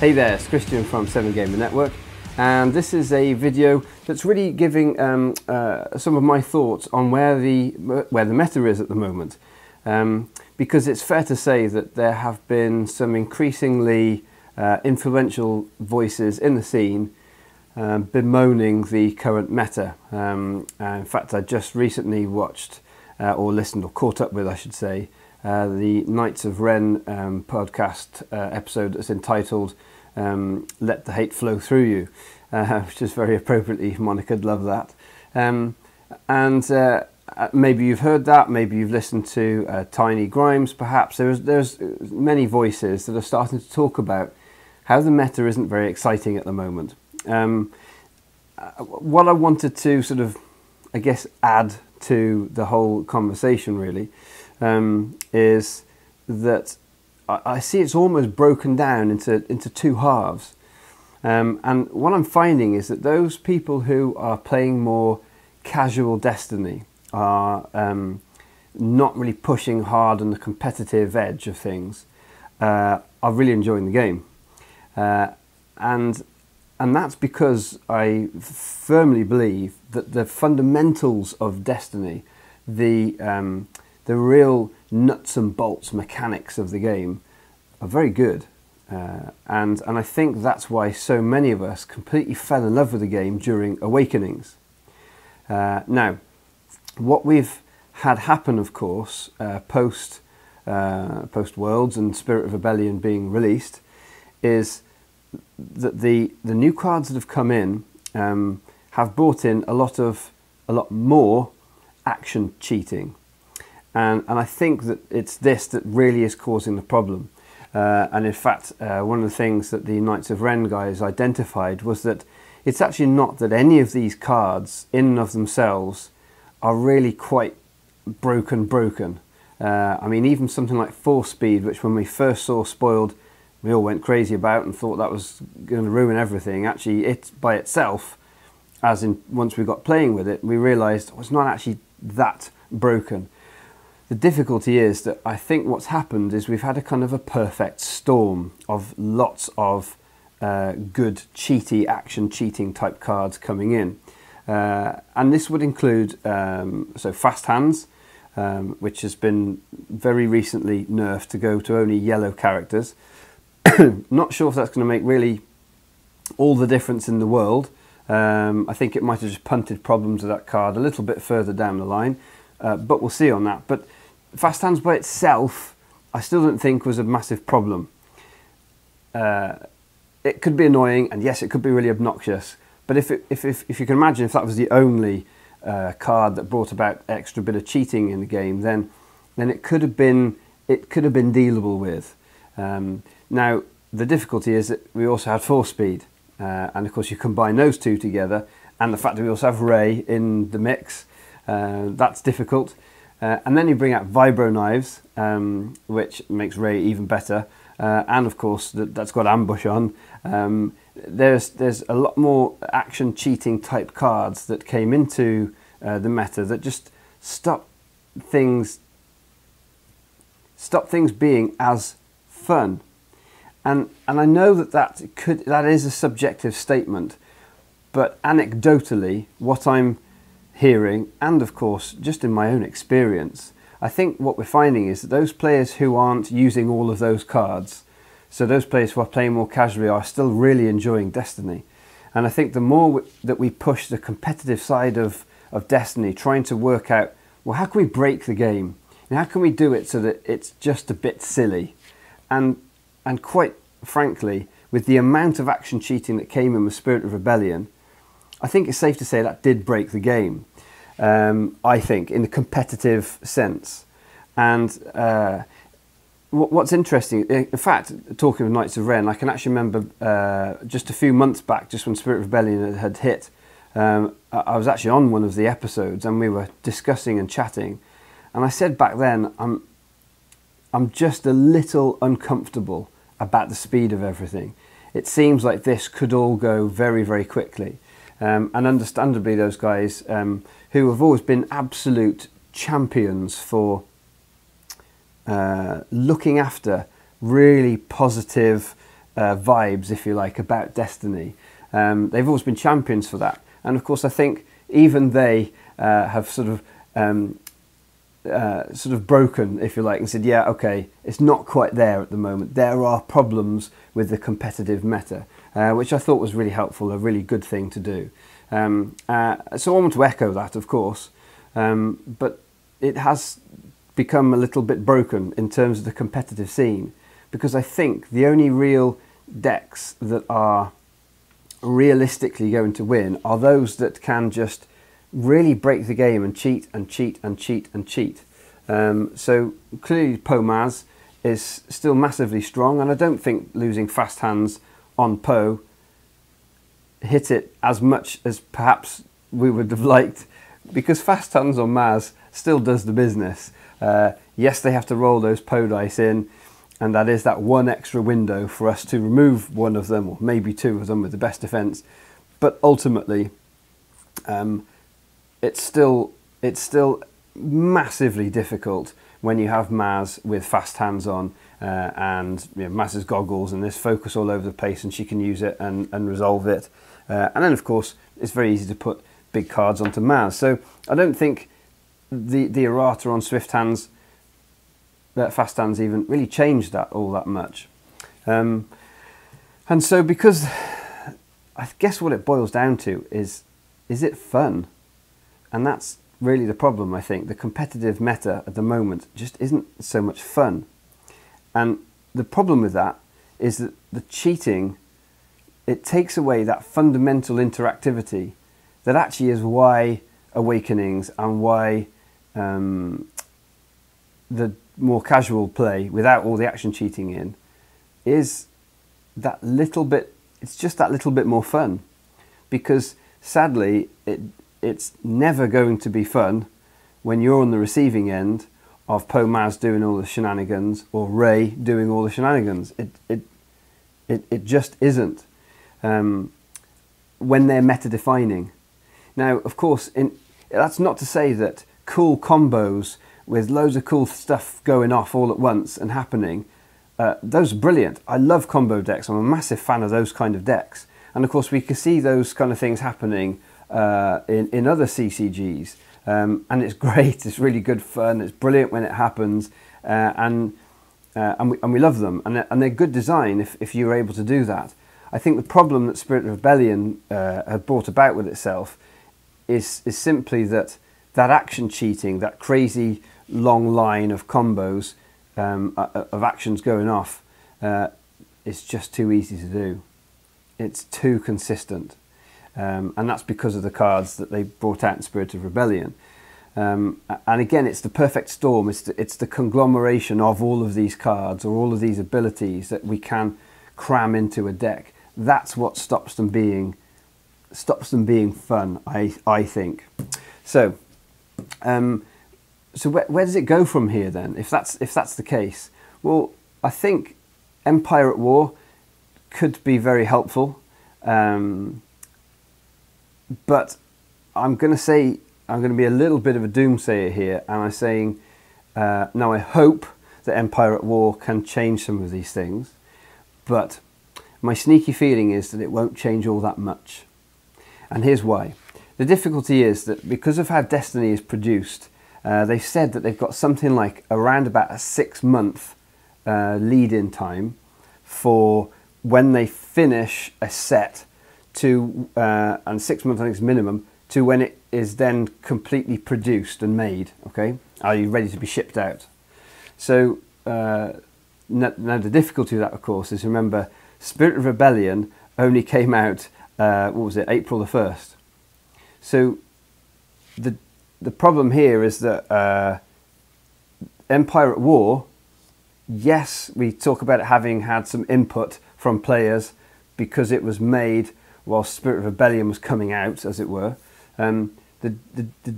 Hey there, it's Christian from 7Gamer Network, and this is a video that's really giving some of my thoughts on where the meta is at the moment. Because it's fair to say that there have been some increasingly influential voices in the scene bemoaning the current meta. In fact, I just recently watched, or listened, or caught up with, I should say, the Knights of Ren podcast episode that's entitled Let the Hate Flow Through You, which is very appropriately monikered. Love that. Maybe you've heard that, maybe you've listened to Tiny Grimes perhaps. There's many voices that are starting to talk about how the meta isn't very exciting at the moment. What I wanted to sort of, I guess, add to the whole conversation really is that I see it's almost broken down into two halves. And what I'm finding is that those people who are playing more casual Destiny are not really pushing hard on the competitive edge of things, are really enjoying the game. And that's because I firmly believe that the fundamentals of Destiny, the real nuts and bolts mechanics of the game, are very good. And I think that's why so many of us completely fell in love with the game during Awakenings. Now, what we've had happen, of course, post Worlds and Spirit of Rebellion being released, is that the new cards that have come in have brought in a lot more action cheating, and I think that it's this that really is causing the problem. And in fact, one of the things that the Knights of Ren guys identified was that it's actually not that any of these cards in and of themselves are really quite broken. I mean, even something like Force Speed, which when we first saw spoiled, we all went crazy about and thought that was going to ruin everything. Actually, it by itself, as in once we got playing with it, we realised it was not actually that broken. The difficulty is that I think what's happened is we've had a kind of a perfect storm of lots of good cheaty, action cheating type cards coming in. And this would include so Fast Hands, which has been very recently nerfed to go to only yellow characters. Not sure if that's going to make really all the difference in the world. I think it might have just punted problems of that card a little bit further down the line, but we'll see on that. But Fast Hands by itself, I still don't think was a massive problem. It could be annoying, and yes, it could be really obnoxious. But if you can imagine if that was the only card that brought about extra bit of cheating in the game, then it could have been dealable with. Now the difficulty is that we also had Force Speed, and of course you combine those two together, and the fact that we also have Ray in the mix, that's difficult. And then you bring out Vibro Knives, which makes Ray even better, and of course that's got Ambush on. There's a lot more action cheating type cards that came into the meta that just stop things being as fun. And I know that is a subjective statement, but anecdotally, what I'm hearing, and of course just in my own experience, I think what we're finding is that those players who aren't using all of those cards, so those players who are playing more casually, are still really enjoying Destiny. And I think the more that we push the competitive side of Destiny, trying to work out, well, how can we break the game? And how can we do it so that it's just a bit silly? And quite frankly, with the amount of action cheating that came in with Spirit of Rebellion, I think it's safe to say that did break the game, I think, in the competitive sense. And what's interesting, in fact, talking of Knights of Ren, I can actually remember just a few months back, just when Spirit of Rebellion had hit, I was actually on one of the episodes and we were discussing and chatting. And I said back then, I'm just a little uncomfortable about the speed of everything. It seems like this could all go very, very quickly. And understandably, those guys who have always been absolute champions for looking after really positive, vibes, if you like, about Destiny. They've always been champions for that. And of course, I think even they have sort of broken, if you like, and said, yeah, okay, it's not quite there at the moment. There are problems with the competitive meta, which I thought was really helpful, a really good thing to do. So I want to echo that, of course, but it has become a little bit broken in terms of the competitive scene, because I think the only real decks that are realistically going to win are those that can just really break the game and cheat and cheat and cheat and cheat. So clearly Poe is still massively strong, and I don't think losing fast hands on Poe hit it as much as perhaps we would have liked, because fast hands on Maz still does the business. Yes, they have to roll those Poe dice in, and that is that one extra window for us to remove one of them, or maybe two of them with the best defense. But ultimately, it's still massively difficult when you have Maz with fast hands on, and Maz's goggles and this focus all over the place, and she can use it and resolve it. And then, of course, it's very easy to put big cards onto Maz. So I don't think the errata on swift hands, fast hands even, really changed that all that much. And so, because I guess what it boils down to is it fun? And that's really the problem, I think. The competitive meta at the moment just isn't so much fun. And the problem with that is that the cheating, it takes away that fundamental interactivity that actually is why Awakenings and why the more casual play without all the action cheating in is that little bit, it's just that little bit more fun. Because sadly, it's never going to be fun when you're on the receiving end of Poe Maz doing all the shenanigans or Ray doing all the shenanigans. It just isn't when they're meta defining. Now, of course, that's not to say that cool combos with loads of cool stuff going off all at once and happening, those are brilliant. I love combo decks. I'm a massive fan of those kind of decks. And of course, we can see those kind of things happening in other CCGs. And it's great, it's really good fun, it's brilliant when it happens, and we love them. And they're good design if you're able to do that. I think the problem that Spirit of Rebellion had brought about with itself is simply that action cheating, that crazy long line of combos, of actions going off, is just too easy to do. It's too consistent. And that's because of the cards that they brought out in Spirit of Rebellion. And again, it's the perfect storm. It's the conglomeration of all of these cards or all of these abilities that we can cram into a deck. That's what stops them being fun, I think. So, where does it go from here then? If that's the case, well, I think Empire at War could be very helpful. But I'm going to be a little bit of a doomsayer here, and I'm saying, now I hope that Empire at War can change some of these things, but my sneaky feeling is that it won't change all that much. And here's why. The difficulty is that because of how Destiny is produced, they've said that they've got something like around about a 6-month lead-in time for when they finish a set to, and 6 months I think is minimum, to when it is then completely produced and made, okay? Are you ready to be shipped out? So, now the difficulty of that, of course, is, remember, Spirit of Rebellion only came out, what was it, April the 1st. So, the problem here is that Empire at War, yes, we talk about it having had some input from players because it was made while Spirit of Rebellion was coming out, as it were. The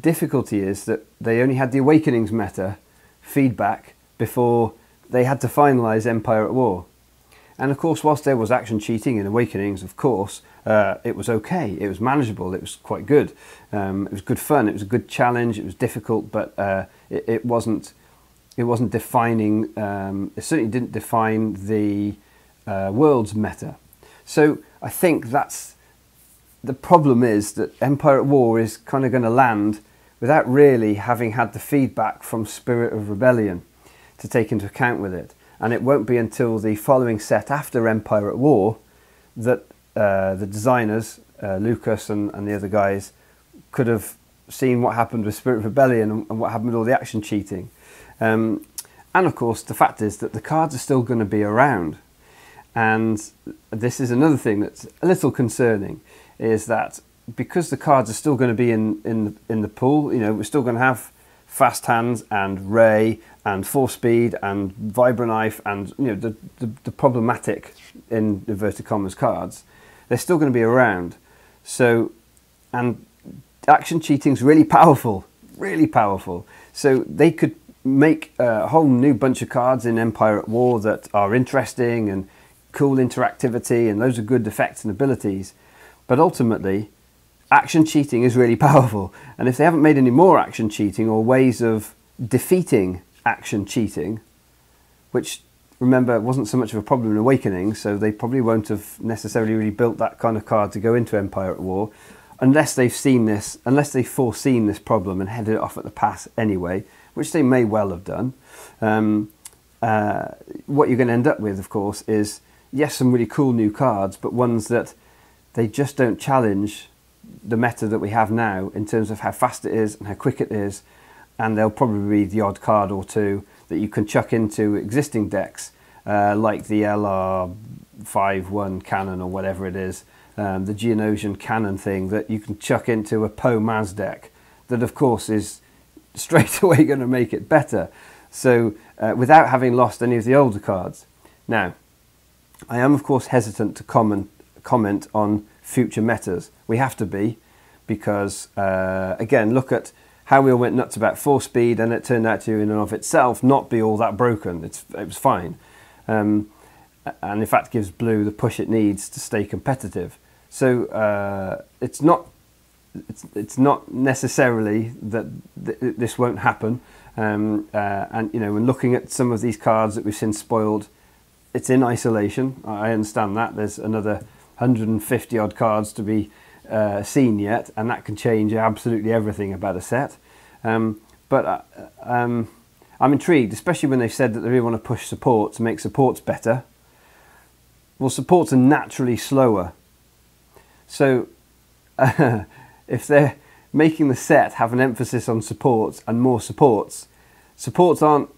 difficulty is that they only had the Awakenings meta feedback before they had to finalise Empire at War. And of course, whilst there was action cheating in Awakenings, of course, it was okay, it was manageable, it was quite good. It was good fun, it was a good challenge, it was difficult, but it wasn't defining, it certainly didn't define the Worlds meta. So I think that's the problem, is that Empire at War is kind of going to land without really having had the feedback from Spirit of Rebellion to take into account with it. And it won't be until the following set after Empire at War that the designers, Lucas and the other guys, could have seen what happened with Spirit of Rebellion and what happened with all the action cheating. And of course, the fact is that the cards are still going to be around. And this is another thing that's a little concerning, is that because the cards are still going to be in the pool, you know, we're still going to have Fast Hands and Ray and Force Speed and Vibraknife and, you know, the problematic, in inverted commas, cards. They're still going to be around. So, and action cheating's really powerful, really powerful. So they could make a whole new bunch of cards in Empire at War that are interesting and cool interactivity and loads of good effects and abilities. But ultimately, action cheating is really powerful. And if they haven't made any more action cheating or ways of defeating action cheating, which, remember, wasn't so much of a problem in Awakening, so they probably won't have necessarily really built that kind of card to go into Empire at War, unless they've seen this, unless they've foreseen this problem and headed it off at the pass anyway, which they may well have done. What you're going to end up with, of course, is, yes, some really cool new cards, but ones that they just don't challenge the meta that we have now in terms of how fast it is and how quick it is. And there'll probably be the odd card or two that you can chuck into existing decks, like the LR51 cannon or whatever it is, the Geonosian cannon thing that you can chuck into a Poe Maz deck that, of course, is straight away going to make it better. So without having lost any of the older cards. Now, I am, of course, hesitant to comment on future metas. We have to be, because, again, look at how we all went nuts about Force Speed, and it turned out to, in and of itself, not be all that broken. It was fine. And in fact gives Blue the push it needs to stay competitive. So it's not necessarily that this won't happen. And you know, when looking at some of these cards that we've seen spoiled, it's in isolation. I understand that there's another 150 odd cards to be seen yet, and that can change absolutely everything about a set. But I'm intrigued, especially when they've said that they really want to push support to make supports better. Well, supports are naturally slower. So if they're making the set have an emphasis on supports and more supports, supports aren't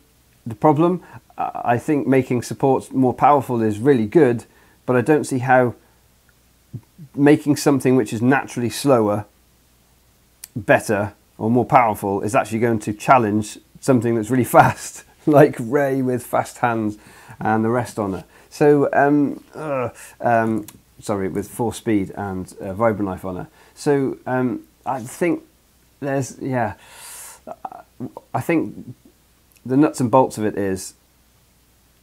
the problem. I think making supports more powerful is really good, but I don't see how making something which is naturally slower better or more powerful is actually going to challenge something that's really fast, like Ray with Fast Hands and the rest on it. So, sorry, with Force Speed and Vibraknife on it. So I think there's, yeah, I think the nuts and bolts of it is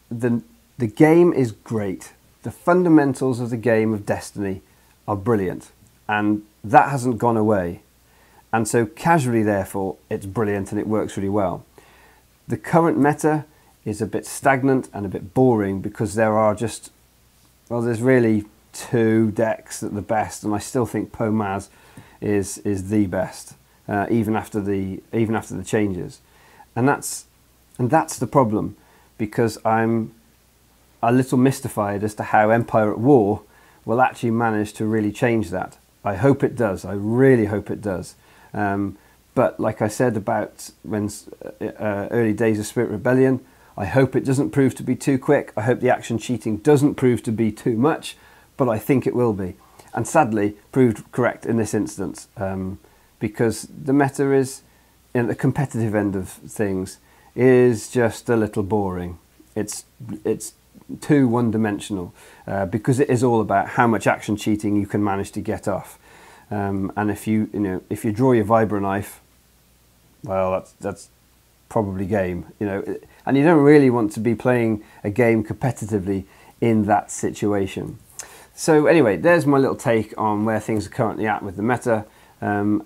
the game is great. The fundamentals of the game of Destiny are brilliant, and that hasn't gone away. And so casually, therefore, it's brilliant and it works really well. The current meta is a bit stagnant and a bit boring because there are just, well, there's really two decks that are the best, and I still think Poe Maz is the best, even after the changes. And that's the problem, because I'm a little mystified as to how Empire at War will actually manage to really change that. I hope it does. I really hope it does. But like I said about when early days of Spirit Rebellion, I hope it doesn't prove to be too quick. I hope the action cheating doesn't prove to be too much, but I think it will be. And sadly, proved correct in this instance, because the meta is, in the competitive end of things, is just a little boring. It's too one-dimensional, because it is all about how much action cheating you can manage to get off. And if you draw your Vibraknife, well, that's probably game, and you don't really want to be playing a game competitively in that situation. So anyway, there's my little take on where things are currently at with the meta, and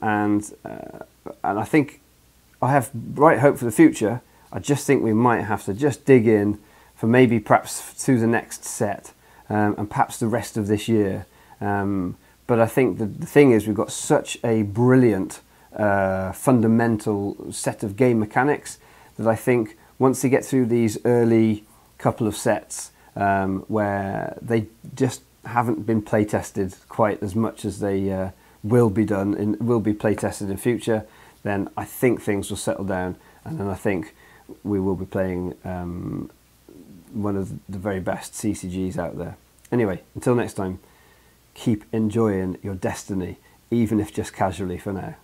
I think I have bright hope for the future. I just think we might have to just dig in for maybe perhaps through the next set and perhaps the rest of this year. But I think the thing is, we've got such a brilliant fundamental set of game mechanics that I think once they get through these early couple of sets where they just haven't been play tested quite as much as they will be done and will be play tested in future, then I think things will settle down, and then I think we will be playing one of the very best CCGs out there. Anyway, until next time, keep enjoying your Destiny, even if just casually for now.